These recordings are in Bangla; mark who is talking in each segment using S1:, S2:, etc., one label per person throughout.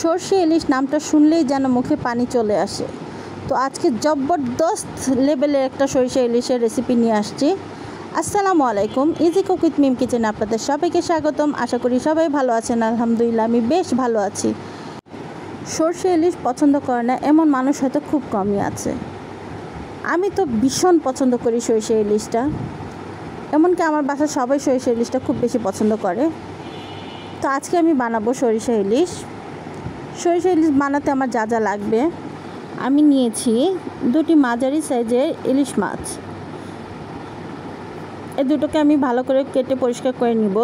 S1: সরষে ইলিশ নামটা শুনলেই যেন মুখে পানি চলে আসে। তো আজকে জবরদস্ত লেভেলের একটা সরষে ইলিশের রেসিপি নিয়ে আসছি। আসসালামু আলাইকুম, ইজি কুক উইথ মিম কিচেনে আপনাদের সবাইকে স্বাগতম। আশা করি সবাই ভালো আছেন। আলহামদুলিল্লাহ আমি বেশ ভালো আছি। সরষে ইলিশ পছন্দ করে না এমন মানুষ হয়তো খুব কমই আছে। আমি তো ভীষণ পছন্দ করি সরষে ইলিশটা, এমনকি আমার বাসার সবাই সরষে ইলিশটা খুব বেশি পছন্দ করে। তো আজকে আমি বানাবো সরিষা ইলিশ। সরিষা ইলিশ বানাতে আমার যা যা লাগবে, আমি নিয়েছি দুটি মাঝারি সাইজের ইলিশ মাছ। এই দুটোকে আমি ভালো করে কেটে পরিষ্কার করে নিব।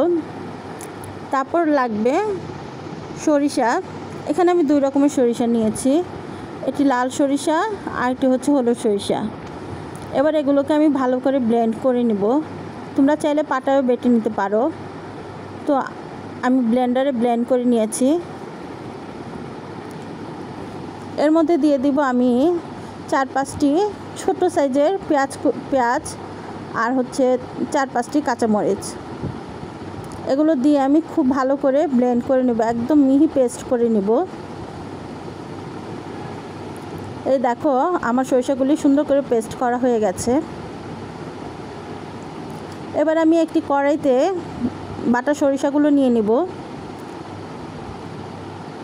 S1: তারপর লাগবে সরিষা। এখানে আমি দুই রকমের সরিষা নিয়েছি, এটি লাল সরিষা আর একটি হচ্ছে হলুদ সরিষা। এবার এগুলোকে আমি ভালো করে ব্লেন্ড করে নিব। তোমরা চাইলে পাটায়ও বেটে নিতে পারো। তো আমি ব্লেন্ডারে ব্লেন্ড করে নিয়েছি। এর মধ্যে দিয়ে দিব আমি 4-5টি ছোট সাইজের পেঁয়াজ আর হচ্ছে 4-5টি কাঁচামরিচ। এগুলো দিয়ে আমি খুব ভালো করে ব্লেন্ড করে নেব, একদম মিহি পেস্ট করে নেব। এই দেখো আমার সরিষাগুলি সুন্দর করে পেস্ট করা হয়ে গেছে। এবার আমি একটি কড়াইতে বাটা সরিষাগুলো নিয়ে নেব।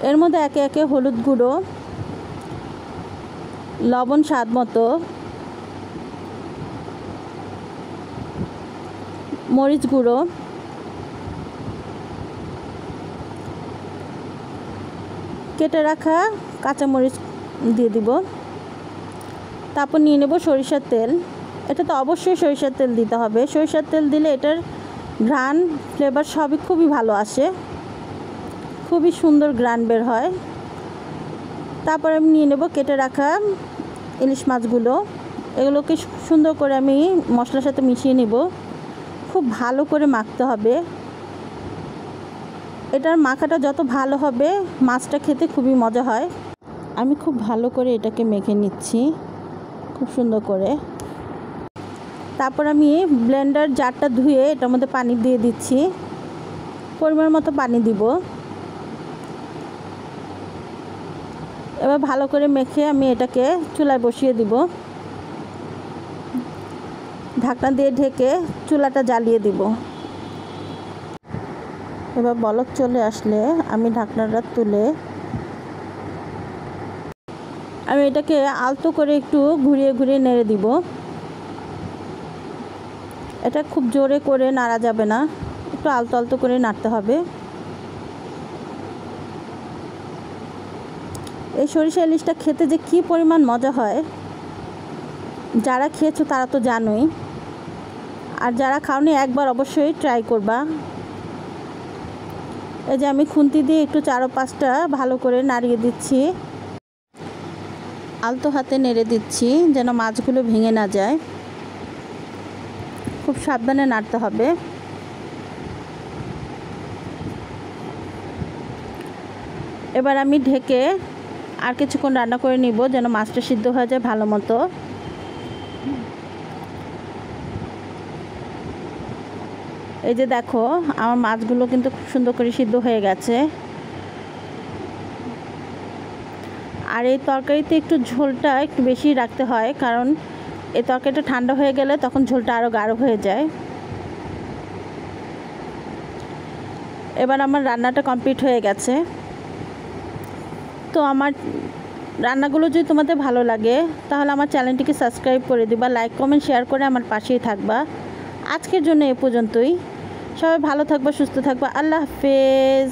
S1: এর মধ্যে একে একে হলুদ গুঁড়ো, লবণ স্বাদ মতো, মরিচ গুঁড়ো, কেটে রাখা কাঁচামরিচ দিয়ে দিব। তারপর নিয়ে নেব সরিষার তেল। এটা তো অবশ্যই সরিষার তেল দিতে হবে। সরিষার তেল দিলে এটার ঘ্রাণ ফ্লেভার সবই খুবই ভালো আসে, খুবই সুন্দর ঘ্রাণ বের হয়। তারপর আমি নিয়ে নেব কেটে রাখা ইলিশ মাছগুলো। এগুলোকে সুন্দর করে আমি মশলার সাথে মিশিয়ে নেব। খুব ভালো করে মাখতে হবে। এটার মাখাটা যত ভালো হবে মাছটা খেতে খুবই মজা হয়। আমি খুব ভালো করে এটাকে মেখে নিচ্ছি খুব সুন্দর করে। তারপর আমি ব্লেন্ডার জারটা ধুয়ে এটার মধ্যে পানি দিয়ে দিচ্ছি, পরিমাণ মতো পানি দিব। এবার ভালো করে মেখে আমি এটাকে চুলায় বসিয়ে দিব। ঢাকনা দিয়ে ঢেকে চুলাটা জ্বালিয়ে দিব। এবার বলক চলে আসলে আমি ঢাকনাটা তুলে আমি এটাকে আলতো করে একটু ঘুরিয়ে ঘুরিয়ে নেড়ে দিব। এটা খুব জোরে করে নাড়া যাবে না, একটু আলতো আলতো করে নাড়তে হবে। এই সরিষা ইলিশটা খেতে যে কী পরিমাণ মজা হয়, যারা খেয়েছো তারা তো জানোই, আর যারা খাওনি একবার অবশ্যই ট্রাই করবা। এই যে আমি খুন্তি দিয়ে একটু 4-5টা ভালো করে নাড়িয়ে দিচ্ছি, আলতো হাতে নেড়ে দিচ্ছি যেন মাছগুলো ভেঙে না যায়। খুব সাবধানে নাড়তে হবে। এবার আমি ঢেকে আর কিছুক্ষণ রান্না করে নিব যেন মাছটা সিদ্ধ হয়ে যায় ভালো মতো। এই যে দেখো আমার মাছগুলো কিন্তু খুব সুন্দর করে সিদ্ধ হয়ে গেছে। আর এই তরকারিতে একটু ঝোলটা একটু বেশি রাখতে হয়, কারণ এই তরকারিটা ঠান্ডা হয়ে গেলে তখন ঝোলটা আরও গাঢ় হয়ে যায়। এবার আমার রান্নাটা কমপ্লিট হয়ে গেছে। তো আমার রান্নাগুলো যদি তোমাদের ভালো লাগে তাহলে আমার চ্যানেলটিকে সাবস্ক্রাইব করে দিবা, লাইক কমেন্ট শেয়ার করে আমার পাশেই থাকবা। আজকের জন্য এ পর্যন্তই। সবাই ভালো থাকবা, সুস্থ থাকবা। আল্লাহ হাফেজ।